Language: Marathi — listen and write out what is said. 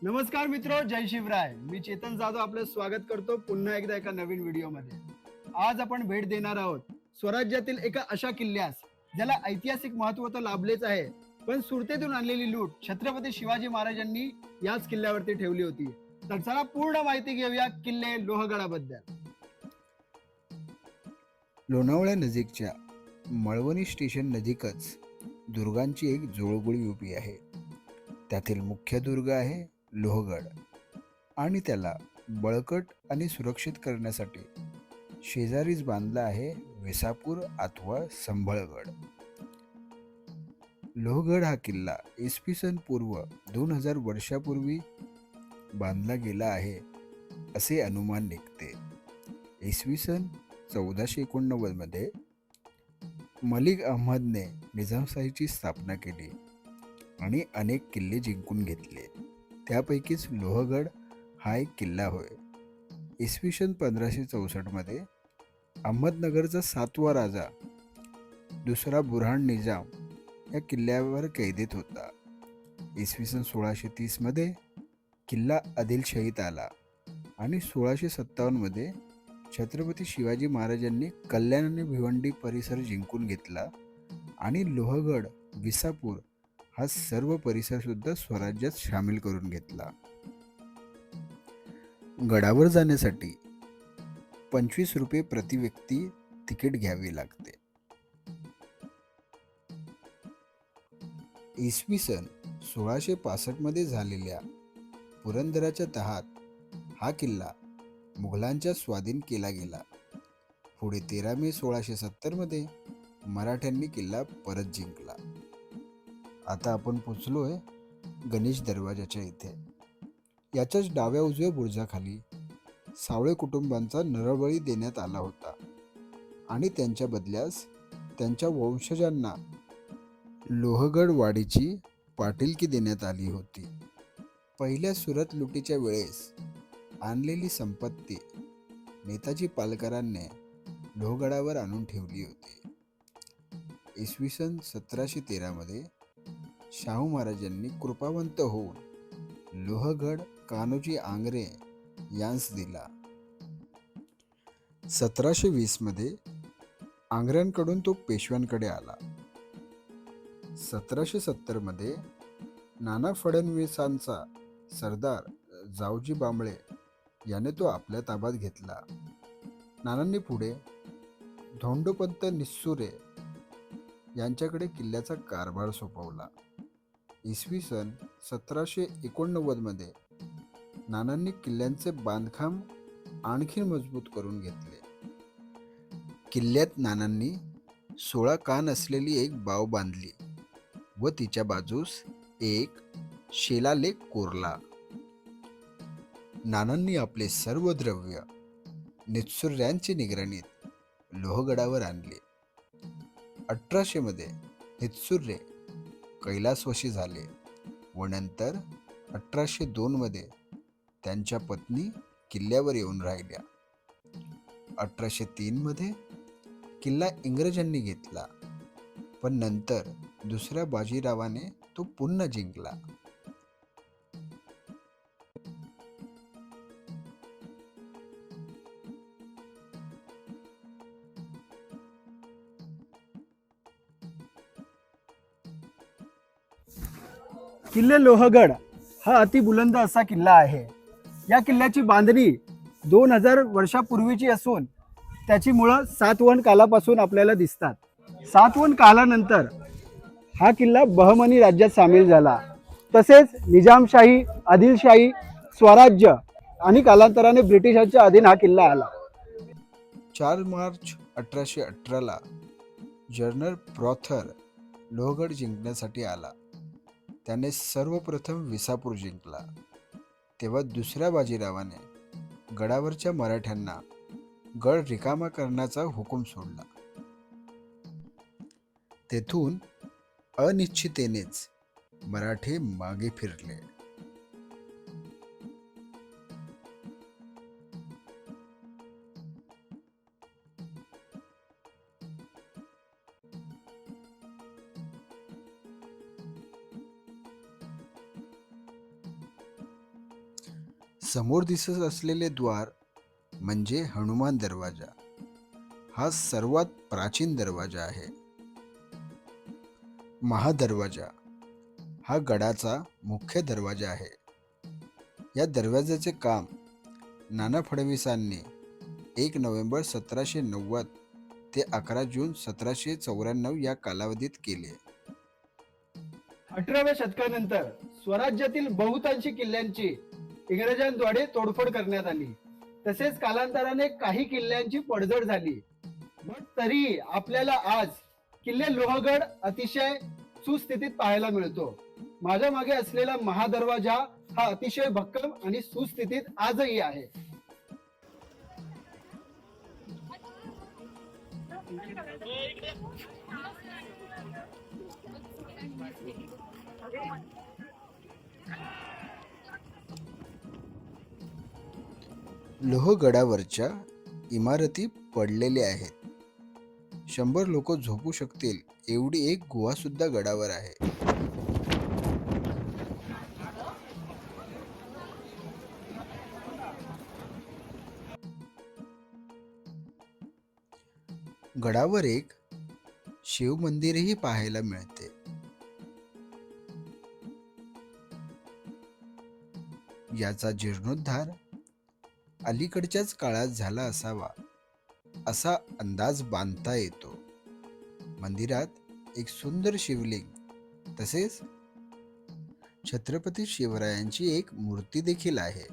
नमस्कार मित्र, जय शिवराय. मी चेतन जाधव आपलं स्वागत करतो पुन्हा एकदा एका नवीन व्हिडिओमध्ये. आज आपण भेट देणार आहोत स्वराज्यातील एका अशा किल्ल्यास ज्याला ऐतिहासिक महत्त्व तर लाभलेच आहे, पण सुरतेतून आणलेली लूट छत्रपती शिवाजी महाराजांनी याच किल्ल्यावरती ठेवली होती. तर चला पूर्ण माहिती घेऊया किल्ले लोहगडाबद्दल. लोणावळ्यानजीकच्या मळवणी स्टेशन नजीकच दुर्गांची एक जुळबुळी उभी आहे. त्यातील मुख्य दुर्ग आहे लोहगड आणि त्याला बळकट आणि सुरक्षित करण्यासाठी शेजारीच बांधला आहे विसापूर अथवा संभळगड. लोहगड हा किल्ला इसवी सन पूर्व 2000 वर्षापूर्वी बांधला गेला आहे असे अनुमान निघते. इसवी सन 1489 मध्ये मलिक अहमदने निजामशाहीची स्थापना केली आणि अनेक किल्ले जिंकून घेतले. त्यापैकीच लोहगड हा एक किल्ला होय. इसवी सन 1564 मध्ये अहमदनगरचा 7वा राजा दुसरा बुरहान निजाम या किल्ल्यावर कैदेत होता. इसवी सन 1630 मध्ये किल्ला आदिलशाहीत आला आणि 1657 मध्ये छत्रपती शिवाजी महाराजांनी कल्याण आणि भिवंडी परिसर जिंकून घेतला आणि लोहगड, विसापूर हा सर्व परिसर सुद्धा स्वराज्यात सामील करून घेतला. गडावर जाण्यासाठी 25 रुपये प्रति व्यक्ती तिकीट घ्यावे लागते. इसवी सन 1665 मध्ये झालेल्या पुरंदराच्या तहात हा किल्ला मुघलांच्या स्वाधीन केला गेला. पुढे 13 मे 1670 मध्ये मराठ्यांनी किल्ला परत जिंकला. आता आपण पोचलोय गणेश दरवाजाच्या इथे. याच्याच डाव्या उजव्या बुरुजाखाली सावळे कुटुंबांचा नरबळी देण्यात आला होता आणि त्यांच्या बदल्यास त्यांच्या वंशजांना लोहगड वाडीची पाटीलकी देण्यात आली होती. पहिल्या सुरत लुटीच्या वेळेस आणलेली संपत्ती नेताजी पालकरांनी लोहगडावर आणून ठेवली होती. इसवी सन 1713 मध्ये शाहू महाराजांनी कृपावंत होऊन लोहगड कान्होजी आंग्रे यांस दिला. 1720 मध्ये आंग्र्यांकडून तो पेशव्यांकडे आला. 1770 मध्ये नाना फडणवीसांचा सरदार जावजी बांबळे याने तो आपल्या ताब्यात घेतला. नानांनी पुढे धोंडोपंत निस्सुरे यांच्याकडे किल्ल्याचा कारभार सोपवला. इसवी सन 1789 मध्ये नानांनी किल्ल्यांचे बांधकाम आणखी मजबूत करून घेतले. किल्ल्यात नानांनी 16 कान असलेली एक बाव बांधली व तिच्या बाजूस एक शिलालेख कोरला. नानांनी आपले सर्व द्रव्य नित्सुर्यांची निगराणीत लोहगडावर आणले. 1800 मध्ये नित्सुर्रे कैलासवासी झाले व नंतर 1802 मध्ये त्यांच्या पत्नी किल्ल्यावर येऊन राहिल्या. 1803 मध्ये किल्ला इंग्रजांनी घेतला, पण नंतर दुसऱ्या बाजीरावाने तो पुन्हा जिंकला. किल्ले लोहगड हा अतिबुलंद असा किल्ला आहे. या किल्ल्याची बांधणी 2000 वर्षापूर्वीची असून त्याची मुळं सातवहन कालापासून आपल्याला दिसतात. सातवहन कालानंतर हा किल्ला बहमनी राज्यात सामील झाला. तसेच निजामशाही, आदिलशाही, स्वराज्य आणि कालांतराने ब्रिटिशांच्या अधीन हा किल्ला आला. 4 मार्च 1818 ला जनरल प्रॉथर लोहगड जिंकण्यासाठी आला. त्याने सर्वप्रथम विसापूर जिंकला. तेव्हा दुसऱ्या बाजीरावाने गडावरच्या मराठ्यांना गड रिकामा करण्याचा हुकूम सोडला. तेथून अनिश्चिततेनेच मराठे मागे फिरले. समोर दिसत असलेले द्वार म्हणजे हनुमान दरवाजा. हा सर्वात प्राचीन दरवाजा आहे. महादरवाजा हा गडाचा मुख्य दरवाजा आहे. या दरवाजाचे काम नाना फडणवीसांनी 1 नोव्हेंबर 1790 ते 11 जून 1794 या कालावधीत केले. 18व्या शतकानंतर स्वराज्यातील बहुतांशी किल्ल्यांची इंग्रजांद्वारे तोडफोड करण्यात आली. तसेच कालांतराने काही किल्ल्यांची पडझड झाली. पण तरी आपल्याला आज किल्ले लोहगड अतिशय सुस्थितीत पाहायला मिळतो. माझ्या मागे असलेला महादरवाजा हा अतिशय भक्कम आणि सुस्थितीत आजही आहे. लोहगडावरच्या इमारती पडलेल्या आहेत. 100 लोक झोपू शकतील एवढी एक गुहा सुद्धा गडावर आहे. गडावर एक शिव मंदिरही पाहायला मिळते. याचा जीर्णोद्धार अलीकडच्याच काळात झाला असावा असा अंदाज बांधता येतो. मंदिरात एक सुंदर शिवलिंग तसेच छत्रपती शिवरायांची एक मूर्ती देखील आहे.